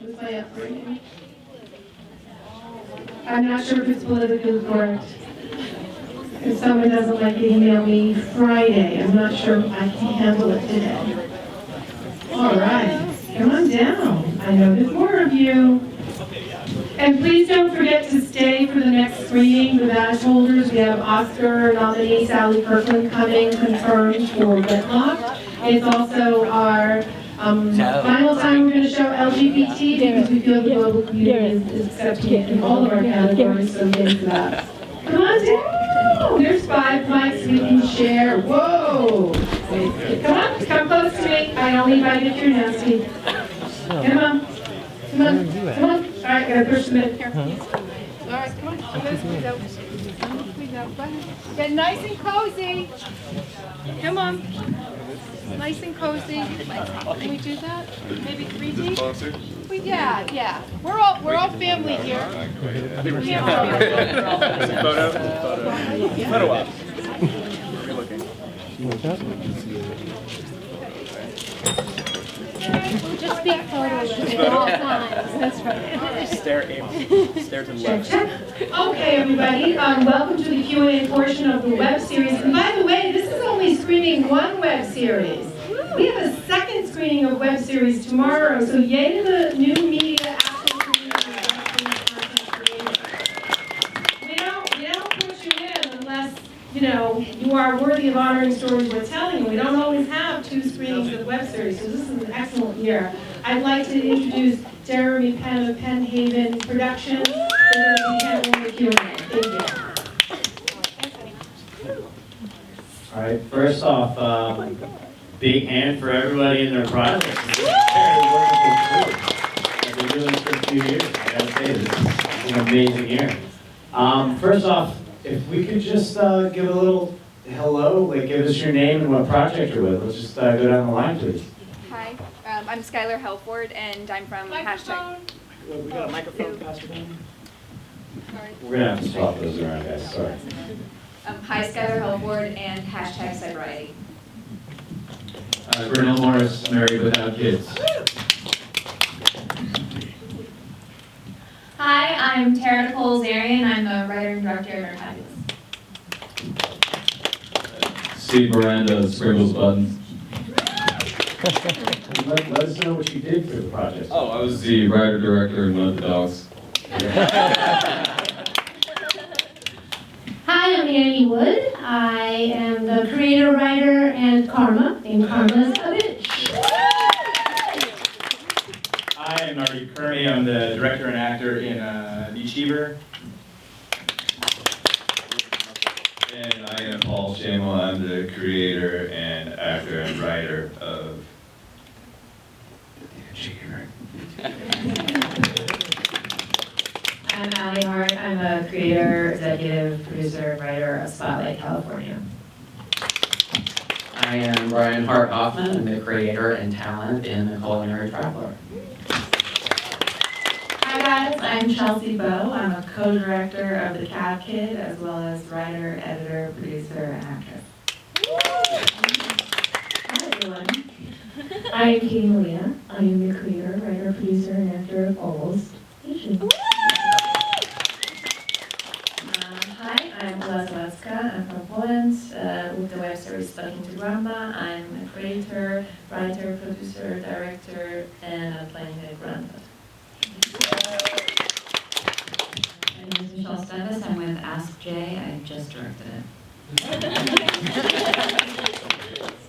Was my upbringing? I'm not sure if it's politically correct. If someone doesn't like to email me Friday, I'm not sure I can handle it today. All right, come on down. I know there's more of you. And please don't forget to stay for the next screening. The badge holders, we have Oscar nominee Sally Kirkland coming, confirmed for Whitlock. It's also our final time we're going to show LGBT because we feel the global community is accepting it in all of our categories, so yay for that. Come on down. There's 5 mics we can share. Whoa. Come on, come close to me. I only invite you if you're nasty. Come on. Come on. Come on. All right, gotta push them in here. All right, come on. Squeeze out. Squeeze out. Go ahead. Get nice and cozy. Come on. Nice and cozy. Can we do that? Maybe 3 deep? Yeah. We're all family here. Photo up. Just speak photos at all times. That's right. Stare to the left. Okay, everybody. Welcome to the Q&A portion of the web series. And by the way, this is only screening 1 web series. We have a second screening of web series tomorrow. So yay to the new media actual We don't push you in unless you are worthy of honoring stories we're telling. And we don't always have 2 screenings of the web series. So this is an excellent year. I'd like to introduce Jeremy Penn of Penn Haven Productions. They're going to be handling the Q&A. Thank you. All right, first off, big hand for everybody in their project. I've been doing this for a few years. I gotta say, this is an amazing year. First off, if we could just give a little hello, like give us your name and what project you're with. Let's just go down the line, please. Hi, I'm Skylar Helford, and I'm from Hashtag. We got a microphone, Pastor Ben. Sorry. We're gonna have to swap those around, guys. Sorry. Hi, Skylar Helford, and Hashtag Sobriety. Brunel Morris, Married Without Kids. Hi, I'm Tara Nicole Zarian. I'm the writer and director of Fabulous. Steve Miranda, Scribbles Buttons. Let us know what you did for the project. Oh, I was the writer, director, and one of the dogs. Hi, I'm Annie Wood. I am the creator, writer, and Karma, and Karma's a bitch. I am Nardi Kermi. I'm the director and actor in The Achiever. And I am Paul Shamel. I'm the creator and actor and writer of The Achiever. I'm Allie Hart. I'm a creator, executive producer, and writer of Spotlight California. I am Brian Hart Hoffman. I'm the creator and talent in The Culinary Traveler. Hi guys, I'm Chelsea Bowe. I'm a co-director of The Cab Kid, as well as writer, editor, producer, and actress. Hi everyone. I'm Katie Malia. I am the creator, writer, producer, and actor of Almost Asian. Hi, I'm Les Leska. I'm from Poland with the web series Stuck into Grandma. I'm a creator, writer, producer, director, and I'm playing a grandmother. My name is Michelle Stevis. I'm with Ask Jay. I just directed it.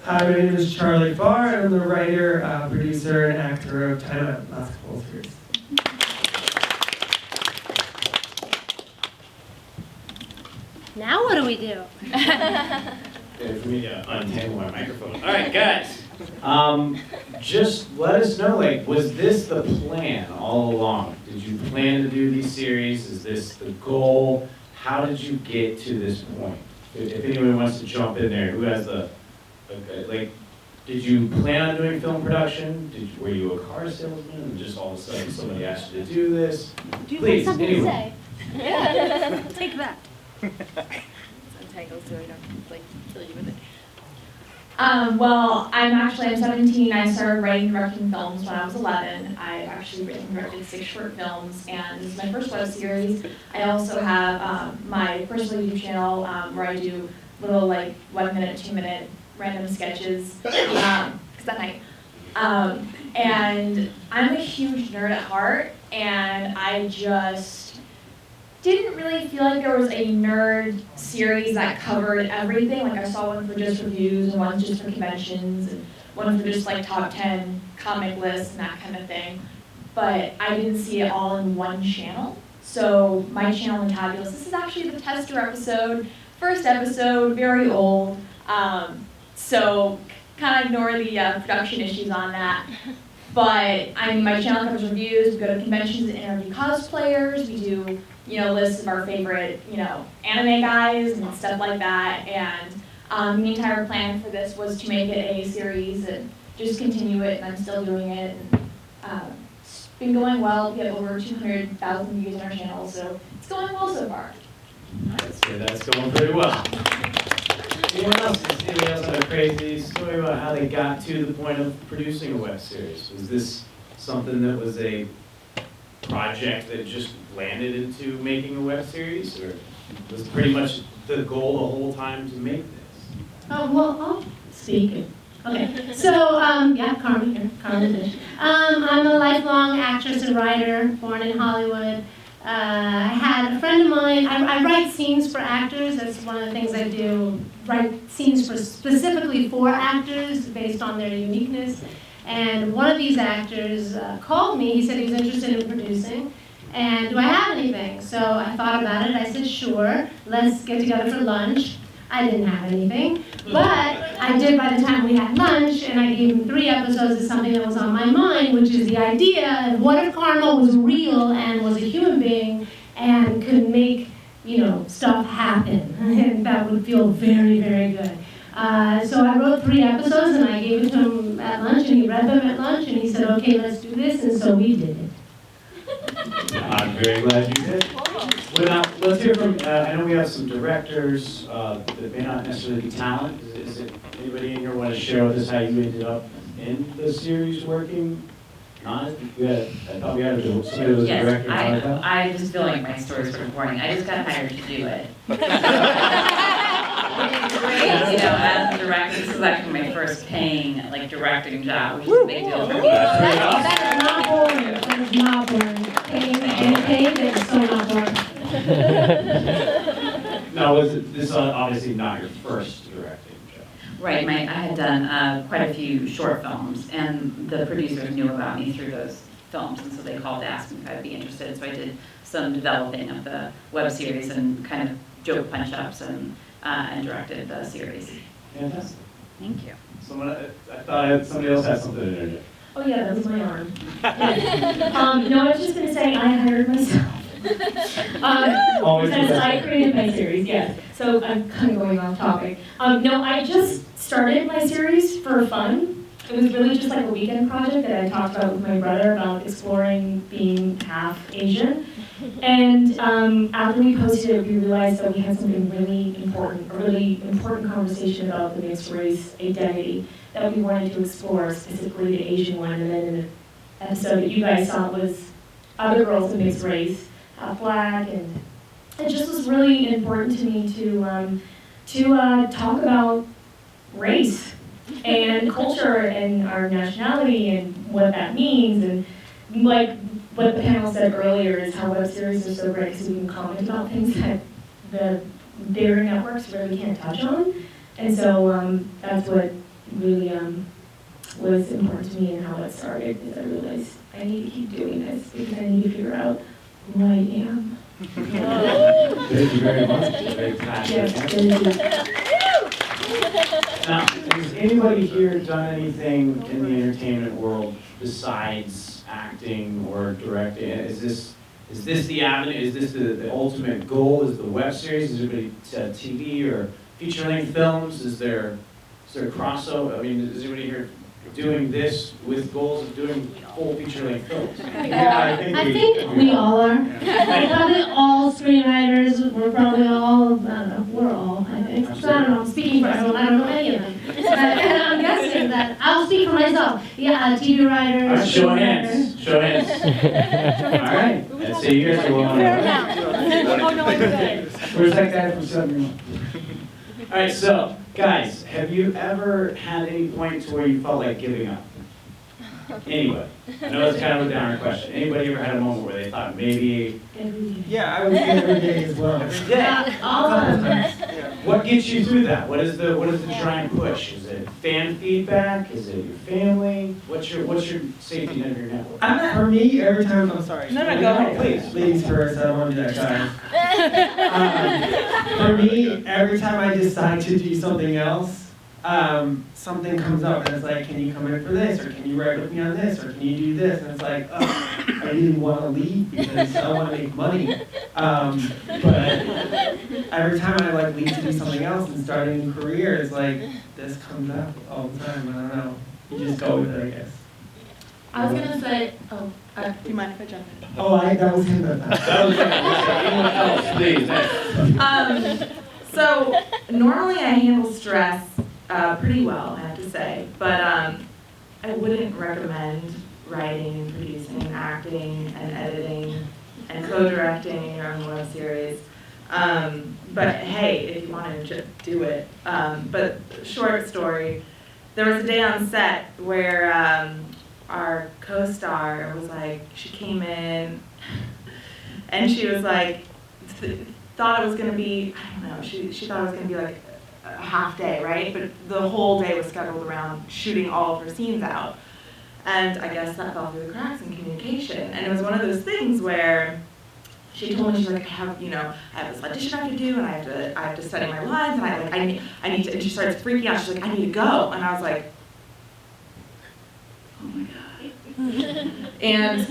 Hi, my name is Charlie Barr. I'm the writer, producer, and actor of Time Out Basketball Series. Now what do we do? Okay, for me to untangle my microphone. All right, guys. Just let us know, like, was this the plan all along? Did you plan to do these series? Is this the goal? How did you get to this point? If anyone wants to jump in there, who has the, like, did you plan on doing film production? Were you a car salesman and just all of a sudden somebody asked you to do this? Do you Please, have something anyone. to say? Yeah. Take that. Subtitles so I don't like kill you with it. Well, I'm 17. I started writing and directing films when I was 11. I've actually written and directed 6 short films, and this is my first web series. I also have my personal YouTube channel where I do little like 1 minute, 2 minute random sketches. And I'm a huge nerd at heart, and I just didn't really feel like there was a nerd series that covered everything. Like I saw one for just reviews, and one just for conventions, and one for just like top 10 comic lists and that kind of thing. But I didn't see it all in one channel. So my channel, Intabulous, this is actually the tester episode, first episode, very old. So kind of ignore the production issues on that. But my channel covers reviews. We go to conventions and interview cosplayers. We do, lists of our favorite, anime guys and stuff like that. And the entire plan for this was to make it a series and just continue it. And I'm still doing it. And, it's been going well. We have over 200,000 views on our channel, so it's going well so far. That's going pretty well. Anyone else have a crazy story about how they got to the point of producing a web series? Was this something that was a project that just landed into making a web series, or was it pretty much the goal the whole time to make this? Well, I'll speak. Okay, so, Carmen here, Carmen Fish. I'm a lifelong actress and writer, born in Hollywood. I had a friend of mine, I write scenes for actors, that's one of the things I do, write scenes specifically for actors based on their uniqueness. And one of these actors called me, he said he was interested in producing, and do I have anything? So I thought about it, I said sure, let's get together for lunch. I didn't have anything, but I did by the time we had lunch, and I gave him 3 episodes of something that was on my mind, which is the idea of what if Karma was real and was a human being and could make, stuff happen, and that would feel very, very good. So I wrote 3 episodes, and I gave it to him at lunch, and he read them at lunch, and he said, okay, let's do this, and so we did it. I'm very glad you did. Well, now, let's hear from, I know we have some directors that may not necessarily be talent. Is it anybody in here want to share with us how you ended up in the series working on it? I thought we had somebody who was a director. I just feel like my story's sort of boring. I just got hired to do it. As a director, this is actually my first paying, directing job, which is a big deal for me. That is not boring. That is not boring. Paid is so not boring. Now, this is obviously not your first directing job? Right, I had done quite a few short films, and the producers knew about me through those films, and so they called to ask me if I'd be interested. So I did some developing of the web series and kind of joke punch-ups and directed the series. Fantastic. Thank you. I thought somebody else had something to interject. Oh yeah, that was my arm. No, I was just gonna say I hired myself. Because I created my series, yes. So I'm kind of going off topic. No, I just started my series for fun. It was really just like a weekend project that I talked about with my brother about exploring being half Asian. And after we posted it, we realized that we had something really important, a really important conversation about the mixed race identity that we wanted to explore, specifically the Asian one. And then in the episode that you guys saw was other girls of mixed race, half black, and it just was really important to me to talk about race and culture and our nationality and what that means. And like what the panel said earlier is how web series are so great because we can comment about things that the bigger networks really can't touch on. And so that's what really was important to me and how it started, is I realized I need to keep doing this because I need to figure out who I am. Thank you very much. Very passionate. Now, has anybody here done anything in the entertainment world besides acting or directing? Is this the avenue? Is this the ultimate goal? Is the web series? Is anybody TV or feature-length films? Is there crossover? I mean, is anybody here doing this with goals of doing full feature-length films? I think we all are. We're probably all screenwriters. We're probably all, I don't know, we're all, I think. So I don't know, I'm speaking for everyone, I don't know any of them. And I'm guessing that, I'll speak for myself, yeah, TV writer. All right, show of screenwriter. hands, show of hands. All right, let's see, you guys are willing to. Oh, no, I'm good. Where's that guy from Southern? All right, so, guys, have you ever had any point to where you felt like giving up? Anybody? I know it's kind of a downer question. Anybody ever had a moment where they thought maybe Yeah, I would say every day as well. every day? All of them. What gets you through that? What is the trying push? Is it fan feedback? Is it your family? What's your safety net of your network? For me, every time I'm sorry. No, go ahead, please. Ladies first, I don't want to be that guy. For me, every time I decide to do something else, something comes up and it's like, can you come in for this, or can you write with me on this, or can you do this? And it's like, oh, I really want to leave because I want to make money. But every time I like leave to do something else and start a new career, it's like this comes up all the time. I don't know. You just go with it, I guess. I was gonna say, do you mind if I jump in? Oh, that was him. That was anyone else, please. Next. So normally I handle stress pretty well, I have to say, but I wouldn't recommend writing and producing and acting and editing and co-directing your own web series. But hey, if you want to just do it. But short story, there was a day on set where our co-star was like, she came in and she was like, thought it was going to be, I don't know, she thought it was going to be like a half day, right? But the whole day was scheduled around shooting all of her scenes out. And I guess that fell through the cracks in communication. And it was one of those things where she told me, she's like, I have this audition I have to do, and I have to study my lines, and I need to, and she started freaking out. She's like, I need to go. And I was like, oh my God. And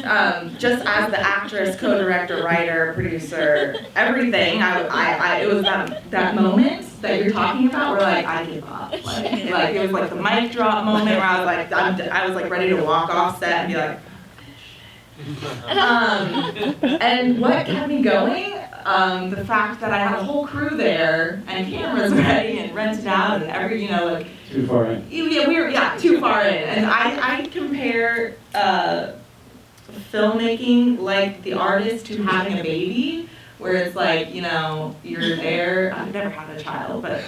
just as the actress, co-director, writer, producer, everything, it was that moment that you're talking about where like I give up. Like it was like the mic drop moment where I was like ready to walk off set and be like, and what kept me going? The fact that I had a whole crew there and cameras ready and rented out and like. Too far in. Yeah, we were too far in, and I compare filmmaking like the artist to having a baby, where it's like you're there. I've never had a child, but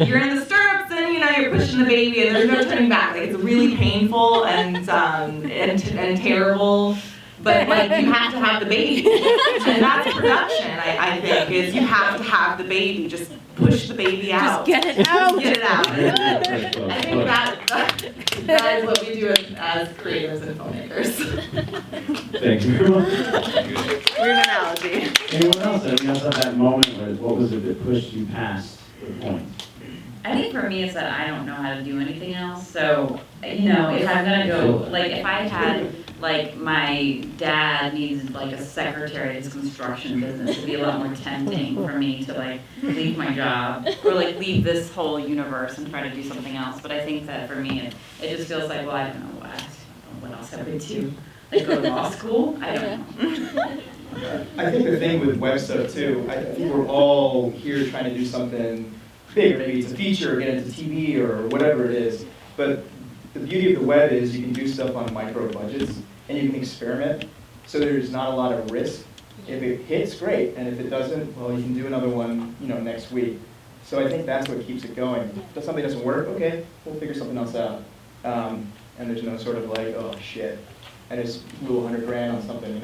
you're in the stirrups and you're pushing the baby and there's no turning back. Like it's really painful and terrible. But like you have to have the baby, and that's production. I think is you have to have the baby. Just push the baby out. Just get it out. Get it out. I think that is what we do as creators and filmmakers. Thank you very much. Weird analogy. Anyone else? Anyone else have that moment where what was it that pushed you past the point? I think for me it's that I don't know how to do anything else. So, if I'm gonna go, like if I had, like my dad needs like a secretary in his construction business, it'd be a lot more tempting for me to like leave my job or like leave this whole universe and try to do something else. But I think that for me, it just feels like, well, I don't know what else I would do. Like go to law school? I don't know. I think the thing with web stuff too, I think we're all here trying to do something big, maybe it's a feature or get into TV or whatever it is. But the beauty of the web is you can do stuff on micro budgets and you can experiment. So there's not a lot of risk. If it hits, great. And if it doesn't, well, you can do another one, next week. So I think that's what keeps it going. If something doesn't work, okay, we'll figure something else out. And there's no sort of like, oh shit, I just blew $100,000 on something,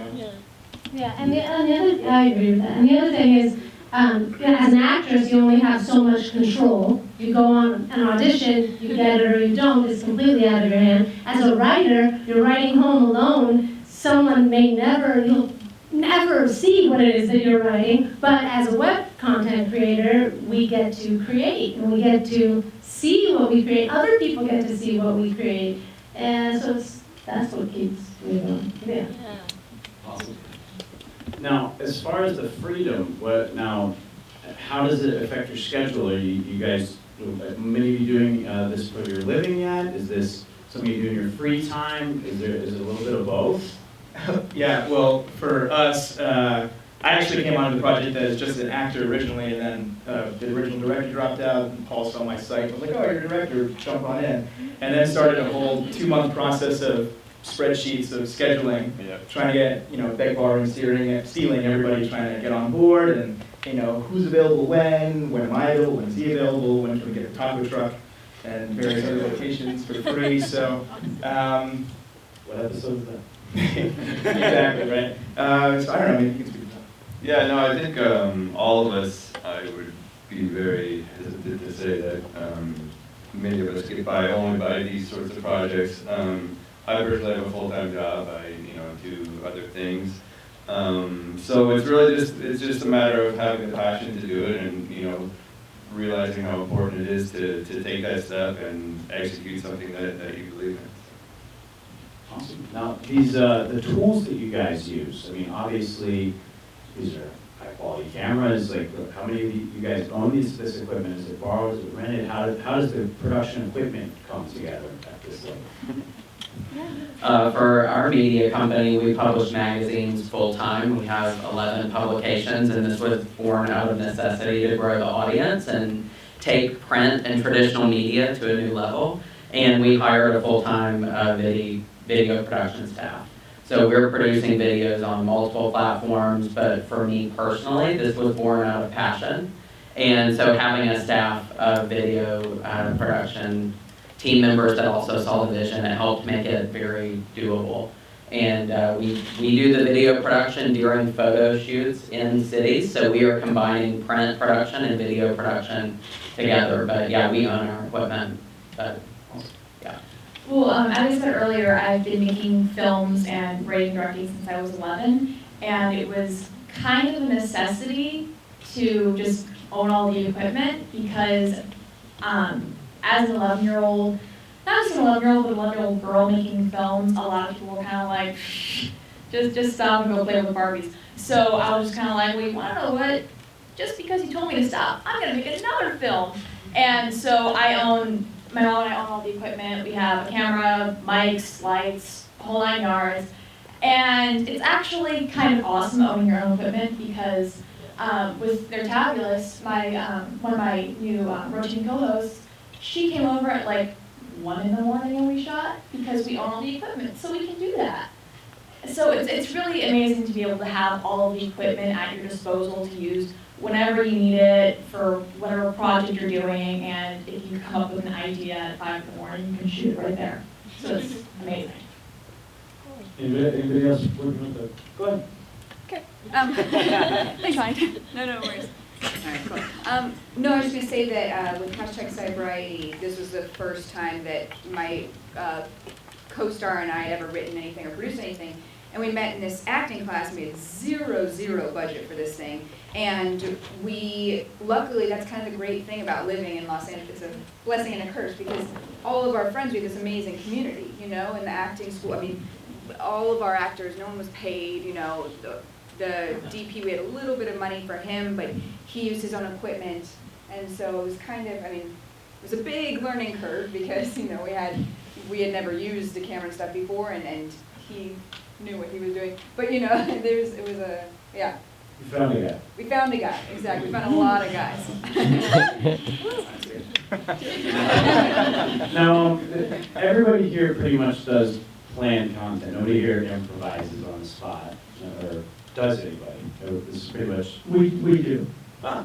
Yeah, and the other, I agree with that. And the other thing is, as an actress, you only have so much control. You go on an audition, you get it or you don't, it's completely out of your hand. As a writer, you're writing home alone. Someone may you'll never see what it is that you're writing, but as a web content creator, we get to create, and we get to see what we create. Other people get to see what we create. And so that's what keeps me going. Yeah. Awesome. Now, as far as the freedom, how does it affect your schedule? Are you guys, many of you doing this for your living yet? Is this something you do in your free time? Is it a little bit of both? Yeah, well, for us, I actually came onto the project as just an actor originally, and then the original director dropped out, and Paul saw my site. I was like, oh, you're a director, jump on in. And then started a whole 2-month process of spreadsheets of scheduling, trying to get, beg, borrow, and stealing everybody trying to get on board, and, who's available when am I available, when's he available, when can we get a taco truck, and various other locations for free, so. What episode is that? Exactly, right. So I don't know, maybe you can speak to that. Yeah, no, I think all of us, I would be very hesitant to say that many of us get by only by these sorts of projects. I personally have a full-time job. I do other things. So it's really just a matter of having the passion to do it, and realizing how important it is to take that step and execute something that you believe in. Awesome. Now, these the tools that you guys use. I mean, obviously, these are high-quality cameras. Like, how many of you guys own this equipment? Is it borrowed? Is it rented? How does the production equipment come together at this level? For our media company, we publish magazines full-time. We have 11 publications, and this was born out of necessity to grow the audience and take print and traditional media to a new level. And we hired a full-time video production staff. So we're producing videos on multiple platforms, but for me personally, this was born out of passion. And so having a staff of video production team members that also saw the vision, it helped make it very doable. And we do the video production during photo shoots in cities, so we are combining print production and video production together. But yeah, we own our equipment. But yeah. Well, as I said earlier, I've been making films and writing and directing since I was 11, and it was kind of a necessity to just own all the equipment because as an 11-year-old, not just an 11-year-old, but an 11-year-old girl making films, a lot of people were kind of like, just stop and go play with Barbies. So I was just kind of like, well, you want to know what? Just because you told me to stop, I'm going to make another film. And so my mom and I own all the equipment. We have a camera, mics, lights, whole 9 yards. And it's actually kind of awesome owning your own equipment because with their Tabulous, one of my new rotating co-hosts, she came over at like 1 in the morning and we shot because we own all the equipment, so we can do that. So it's really amazing to be able to have all of the equipment at your disposal to use whenever you need it for whatever project you're doing, and if you come up with an idea at 5 in the morning, you can shoot it right there. So it's amazing. Anybody else working with the? Go ahead. Okay. Thanks, Ryan. No worries. All right, cool. No, I was going to say that with #Cybriety, this was the first time that my co-star and I had ever written anything or produced anything. And we met in this acting class, and we had zero budget for this thing. And luckily, that's kind of the great thing about living in Los Angeles. It's a blessing and a curse because all of our friends, we have this amazing community, in the acting school. I mean, all of our actors, no one was paid, the DP, we had a little bit of money for him, but he used his own equipment. And so it was it was a big learning curve because, we had never used the camera and stuff before, and he knew what he was doing. But, You found a guy. We found a guy, exactly. We found a lot of guys. Now, everybody here pretty much does planned content. Nobody here improvises on the spot, or does anybody? This is pretty much. We do. Yeah.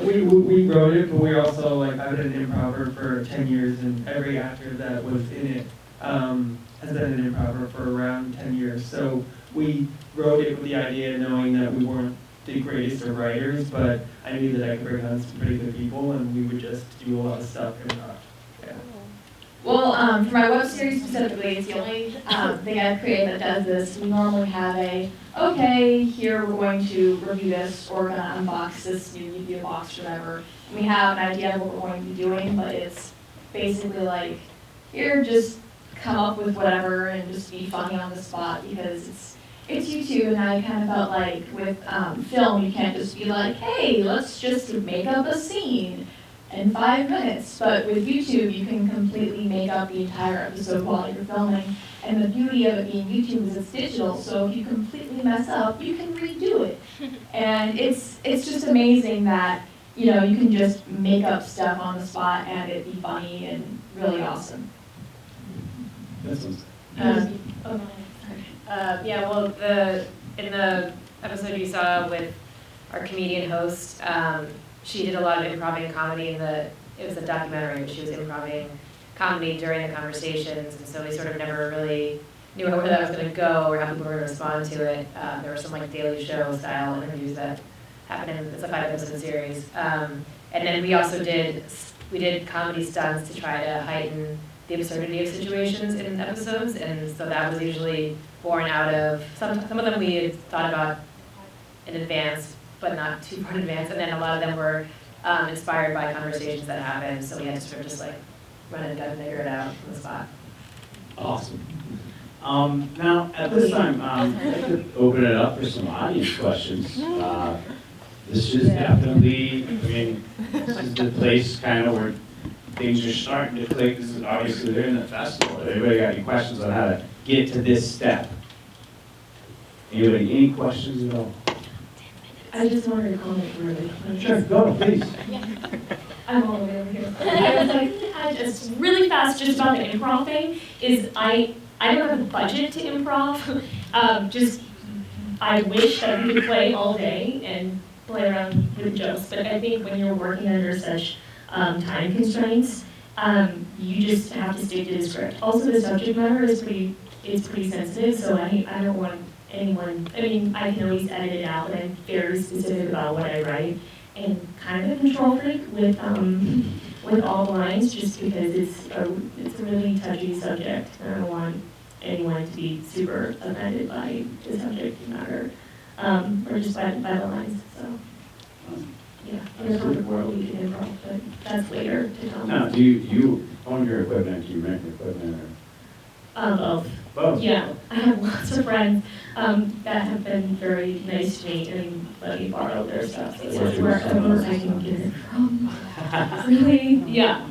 We wrote it, but we also, I've been an improver for 10 years, and every actor that was in it has been an improver for around 10 years. So we wrote it with the idea knowing that we weren't the greatest of writers, but I knew that I could bring on some pretty good people, and we would just do a lot of stuff. And, yeah. Well, for my web series specifically, it's the only thing I've created that does this. We normally have okay, here we're going to review this, or we're going to unbox this new media box, or whatever. And we have an idea of what we're going to be doing, but it's basically here, just come up with whatever and just be funny on the spot because it's YouTube, and I kind of felt like with film, you can't just be like, hey, let's just make up a scene. in 5 minutes. But with YouTube, you can completely make up the entire episode while you're filming. And the beauty of it being YouTube is it's digital, so if you completely mess up, you can redo it. And it's just amazing that, you know, you can just make up stuff on the spot and it be funny and really awesome. Yeah, well, in the episode you saw with our comedian host, she did a lot of improv and comedy it was a documentary, but she was improv comedy during the conversations, and so we sort of never really knew where that was going to go or how people were going to respond to it. There were some like Daily Show style interviews that happened in it's a 5-episode series. And then we also did comedy stunts to try to heighten the absurdity of situations in episodes, and so that was usually born out of some of them we had thought about in advance, but not too far in advance, and then a lot of them were inspired by conversations that happened, so we had to sort of just like run and gun and figure it out on the spot. Awesome. Now, at this time, I'd like to open it up for some audience questions. This is definitely, I mean, this is the place kind of where things are starting to click. This is obviously during the festival. Everybody got any questions on how to get to this step? Anybody, any questions at all? I just wanted to comment really quick. Sure, go, please. I'm all the way over here. I was like, just really fast, just about the improv thing, is I don't have the budget to improv. I wish that we could play all day and play around with jokes, but I think when you're working under such time constraints, you just have to stick to the script. Also, the subject matter is pretty sensitive, so I don't want anyone, I mean, I can always edit it out, but I'm very specific about what I write, and kind of a control freak with all the lines, just because it's a really touchy subject, and I don't want anyone to be super offended by the subject matter, or just by the lines, so. Yeah, in a perfect world, we can improv, but that's later to come. Now, do you own your equipment, do you rent your equipment, or? Both. Both? Yeah, I have lots of friends that have been very nice to me and let me borrow their stuff. So it's wherever I can get it from. Really? Yeah.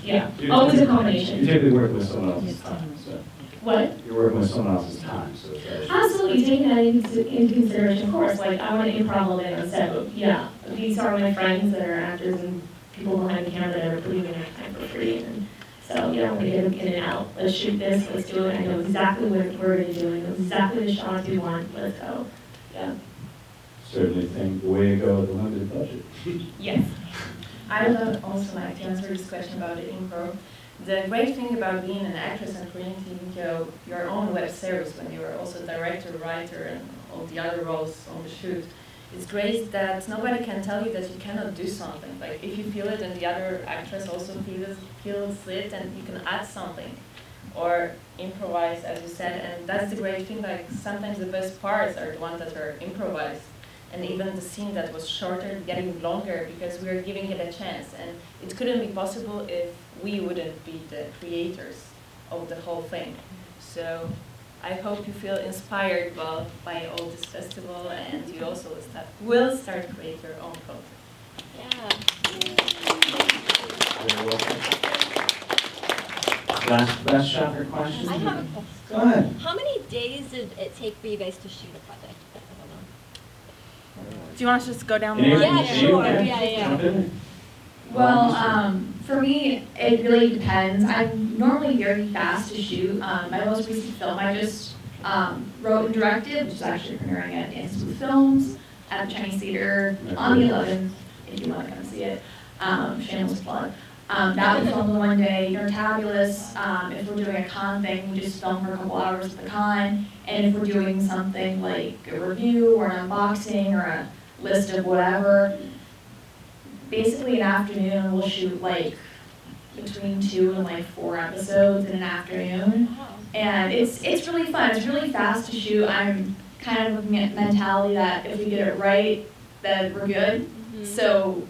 Yeah. Always a combination. You typically work with someone else's time, so. What? You're working with someone else's time, so. Absolutely, taking that into consideration, of course. Like, I want to improv all day on set, but yeah, these are my friends that are actors and people behind the camera that are putting in their time for free. And so, you know, we get them in and out. Let's shoot this, let's do it. I know exactly what we're going to do. I know exactly the shots we want. Let's go. Yeah. Certainly think the way to go with a limited budget. Yes. I would also like to answer this question about the improv. The great thing about being an actress and creating your own web series when you are also director, writer, and all the other roles on the shoot, it's great that nobody can tell you that you cannot do something. Like if you feel it and the other actress also feels it, and you can add something or improvise, as you said. And that's the great thing. Like sometimes the best parts are the ones that are improvised. And even the scene that was shorter getting longer because we were giving it a chance. And it couldn't be possible if we wouldn't be the creators of the whole thing. So I hope you feel inspired by all this festival, and you also will start to create your own culture. Yeah. Last shot for questions? I have, Go ahead. how many days did it take for you guys to shoot a project? Do you want us to just go down the Anyone? line? Yeah, sure. Yeah. Jump in. Well, for me, it really depends. I'm normally very fast to shoot. My most recent film I just wrote and directed, which is actually premiering at Dance with Films at the Chinese Theater on the 11th, if you want to come see it. Shameless plug. That was filmed in one day. Nortabulous, if we're doing a con thing, we just film for a couple hours at the con. And if we're doing something like a review or an unboxing or a list of whatever, basically an afternoon we'll shoot like between 2 and like 4 episodes in an afternoon. And it's really fun. It's really fast to shoot. I'm kind of of mentality that if we get it right, then we're good. Mm-hmm. So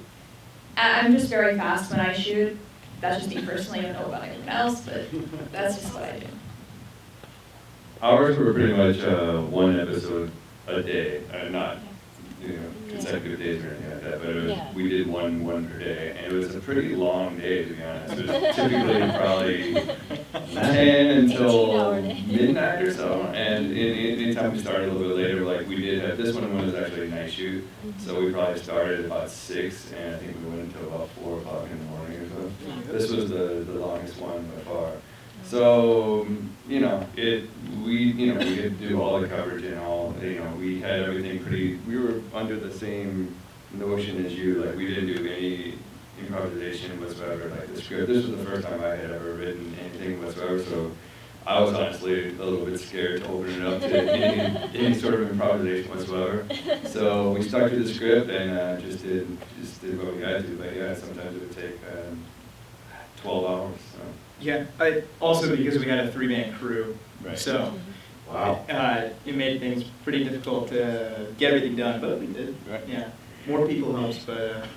I'm just very fast when I shoot. That's just me personally. I don't know about anyone else, but that's just what I do. Ours were pretty much one episode a day, not consecutive days or anything like that, but it was, Yeah. we did one per day, and it was a pretty long day, to be honest. It was typically probably 10 until 18-hour day. midnight or so, and anytime we started a little bit later, like we did have, this one was actually a night shoot, so we probably started at about 6, and I think we went until about 4 o'clock in the morning or so. This was the longest one by far. So, we could do all the coverage and all, we had everything we were under the same notion as you, like we didn't do any improvisation whatsoever, like the script. This was the first time I had ever written anything whatsoever, so I was honestly a little bit scared to open it up to any sort of improvisation whatsoever. So we stuck to the script and just did what we had to, but yeah, sometimes it would take 12 hours, so. Yeah, also because we had a 3-man crew, Right. so Wow. it made things pretty difficult to get everything done, but we did. Right. Yeah, more people helps, but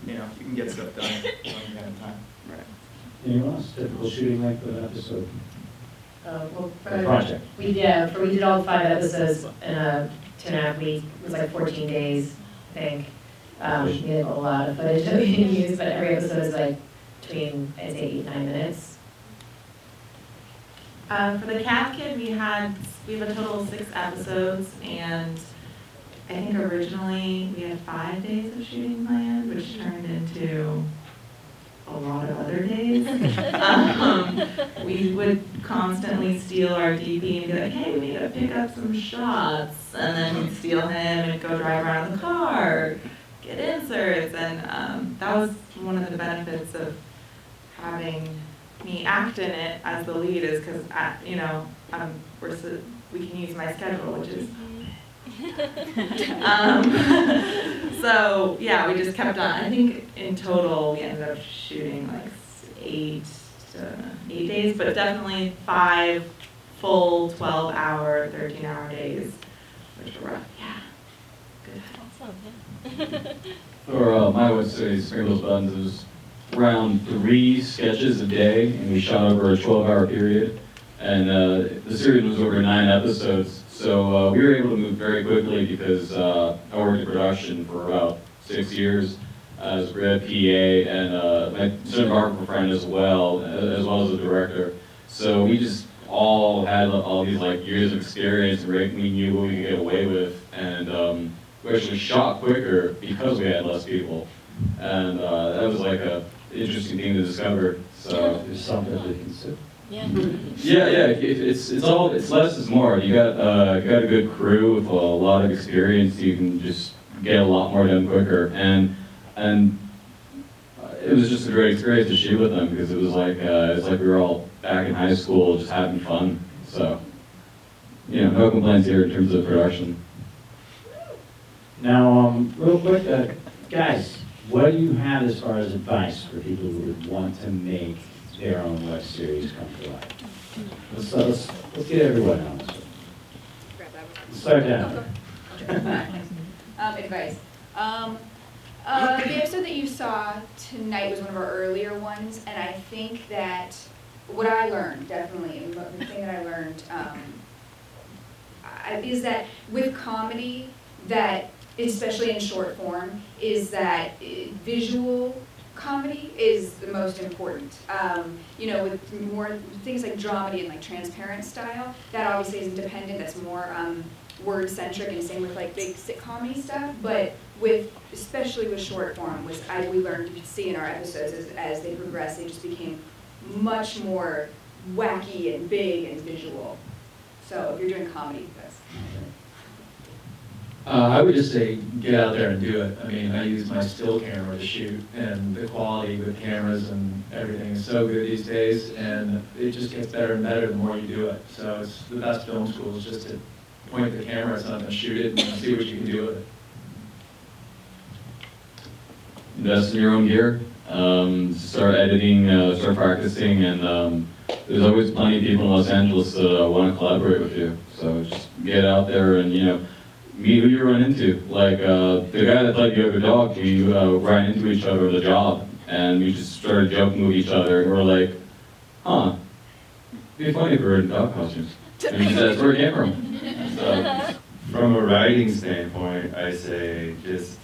you can get stuff done when you have time. Right. Anyone else? Typical shooting length of an episode? Well, A project? we did all 5 episodes in a 2.5 week, it was like 14 days, I think. We had a lot of footage that we didn't use, but every episode is like between, I'd say 8-9 minutes. For the Cat Kid, we have a total of 6 episodes, and I think originally we had 5 days of shooting planned, which turned into a lot of other days. We would constantly steal our DP and be like, hey, we need to pick up some shots, and then we'd steal him and go drive around the car, get inserts, and that was one of the benefits of having me act in it as the lead is because, we can use my schedule, which is so yeah, we just kept on. I think in total we ended up shooting like 8 days, but definitely 5 full 12-hour, 13-hour days, which were rough. Yeah, good. Awesome, yeah. For my web series, Sprinkles Buttons, it was around 3 sketches a day, and we shot over a 12-hour period. And the series was over 9 episodes, so we were able to move very quickly because I worked in production for about 6 years as Red PA and my cinematographer friend as well as a director. So we just all had all these like years of experience, and we knew what we could get away with, and we actually shot quicker because we had less people, and that was like a interesting thing to discover. So There's something to consider. Yeah. yeah. It's less is more. You got a good crew with a lot of experience. You can just get a lot more done quicker, and it was just a great experience to shoot with them because it was like we were all back in high school just having fun. So no complaints here in terms of production. Now, real quick, guys, what do you have as far as advice for people who would want to make their own web series come to life? Let's get everyone on this one. Let's start down. Advice. The episode that you saw tonight was one of our earlier ones, and I think that what I learned, definitely, and the thing that I learned is that with comedy, that especially in short form, is that visual comedy is the most important. With more things like dramedy and like transparent style, that obviously is independent, that's more word centric, and same with like big sitcom-y stuff, but especially with short form, we learned to see in our episodes as they progressed, they just became much more wacky and big and visual. So if you're doing comedy, that's I would just say get out there and do it. I mean, I use my still camera to shoot, and the quality with cameras and everything is so good these days, and it just gets better and better the more you do it. So it's the best film school is just to point the camera at something, shoot it, and see what you can do with it. Invest in your own gear. Start editing, start practicing, and there's always plenty of people in Los Angeles that want to collaborate with you. So just get out there and meet who you run into. Like the guy that played the other dog, we ran into each other at the job, and we just started joking with each other, and we're like, huh, it'd be funny if we were in dog costumes. And he said, that's where it came from. So, from a writing standpoint, I say just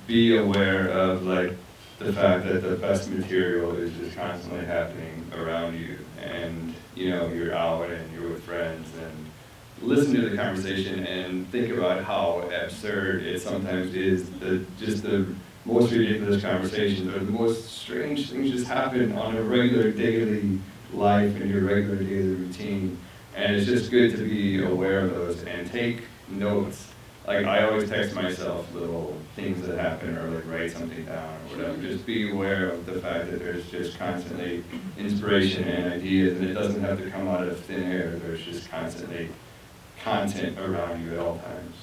be aware of like the fact that the best material is just constantly happening around you, and you know, you're out and you're with friends, and listen to the conversation and think about how absurd it sometimes is. The most ridiculous conversations or the most strange things just happen on a regular daily life and your regular daily routine. And it's just good to be aware of those and take notes. Like I always text myself little things that happen or like write something down or whatever. Just be aware of the fact that there's just constantly inspiration and ideas, and it doesn't have to come out of thin air. There's just constantly content around you at all times.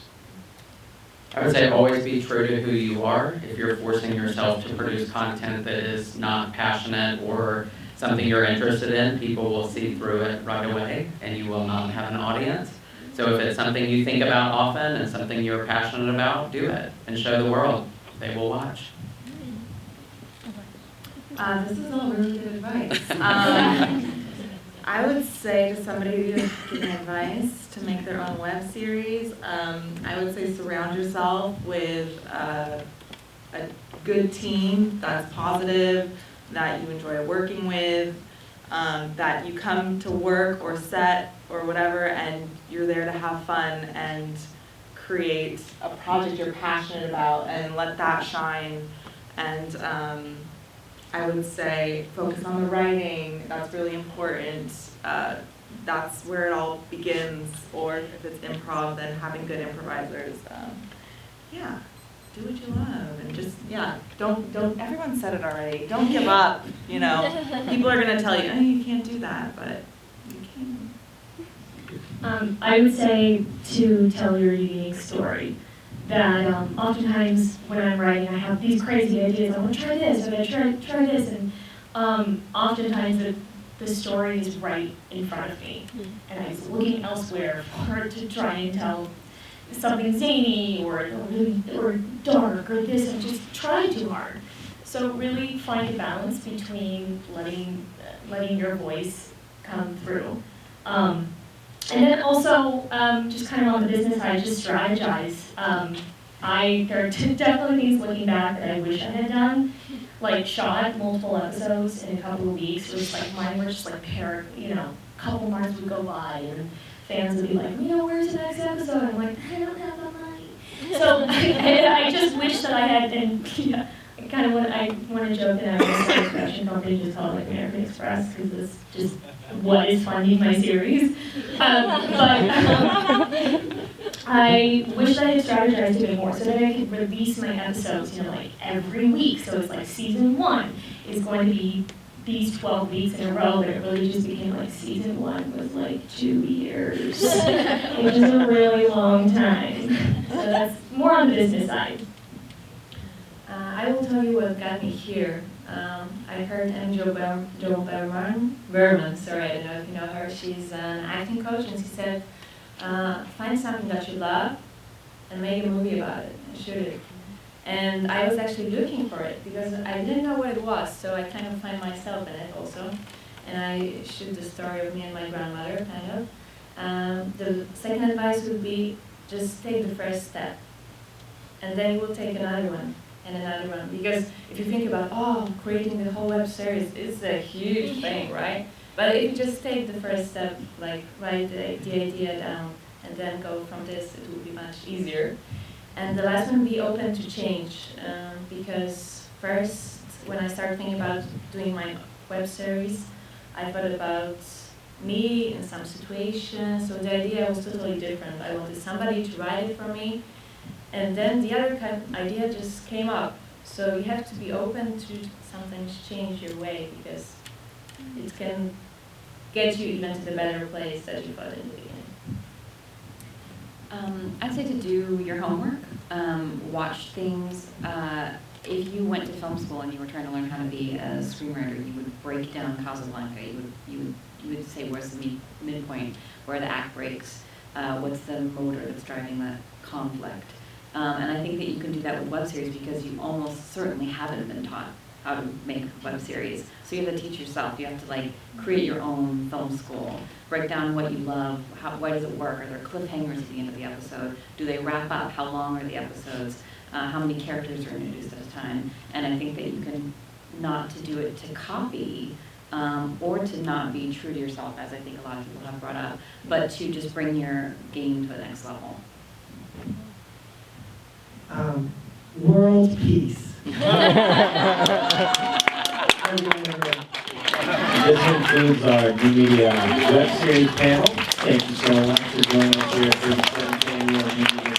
I would say always be true to who you are. If you're forcing yourself to produce content that is not passionate or something you're interested in, people will see through it right away and you will not have an audience. So if it's something you think about often and something you're passionate about, do it and show the world. They will watch. This is all really good advice. I would say to somebody who's giving advice to make their own web series, I would say surround yourself with a good team that's positive, that you enjoy working with, that you come to work or set or whatever and you're there to have fun and create a project you're passionate about and let that shine. And I would say focus on the writing, that's really important. That's where it all begins, or if it's improv, then having good improvisers. Yeah, do what you love and just, yeah, don't, everyone said it already, don't give up, you know. People are gonna tell you, oh, you can't do that, but you can. I would say to tell your unique story. That oftentimes when I'm writing, I have these crazy ideas. I want to try this, I'm going to try this, and oftentimes the story is right in front of me, and I was looking elsewhere for it to try and tell something zany or dark or this, and just try too hard. So really find a balance between letting your voice come through. And then also, just kind of on the business side, just strategize. There are definitely things looking back that I wish I had done, like shot multiple episodes in a couple of weeks, where it's like mine were just like a couple months would go by and fans would be like, where's the next episode? I'm like, I don't have the money. So I just wish that I had, and I want to joke that I was a production company just called like American Express, because it's just what is funding my series. I wish I had strategized a bit more so that I could release my episodes, like every week. So it's like season 1 is going to be these 12 weeks in a row, but it really just became like season 1 was like 2 years, which is a really long time. So that's more on the business side. I will tell you what got me here. I heard Jo Berman, sorry, I don't know if you know her. She's an acting coach, and she said, find something that you love and make a movie about it and shoot it. And I was actually looking for it because I didn't know what it was, so I kind of find myself in it also. And I shoot the story of me and my grandmother, kind of. The second advice would be just take the first step, and then you will take another one. And another one, because if you think about, creating the whole web series is a huge thing, right? But if you just take the first step, like write the idea down and then go from this, it will be much easier. And the last one, be open to change, because first, when I started thinking about doing my web series, I thought about me in some situations, so the idea was totally different. I wanted somebody to write it for me. And then the other kind of idea just came up. So you have to be open to sometimes change your way, because it can get you even to the better place that you thought in the beginning. I'd say to do your homework, watch things. If you went to film school and you were trying to learn how to be a screenwriter, you would break down Casablanca. You would say where's the midpoint, where the act breaks, what's the motor that's driving the conflict. And I think that you can do that with web series because you almost certainly haven't been taught how to make a web series. So you have to teach yourself. You have to like create your own film school. Break down what you love. Why does it work? Are there cliffhangers at the end of the episode? Do they wrap up? How long are the episodes? How many characters are introduced at a time? And I think that you can not to do it to copy or to not be true to yourself, as I think a lot of people have brought up, but to just bring your game to the next level. World peace. This concludes our new media web series panel. Thank you so much for joining us here at the 37th Annual New Media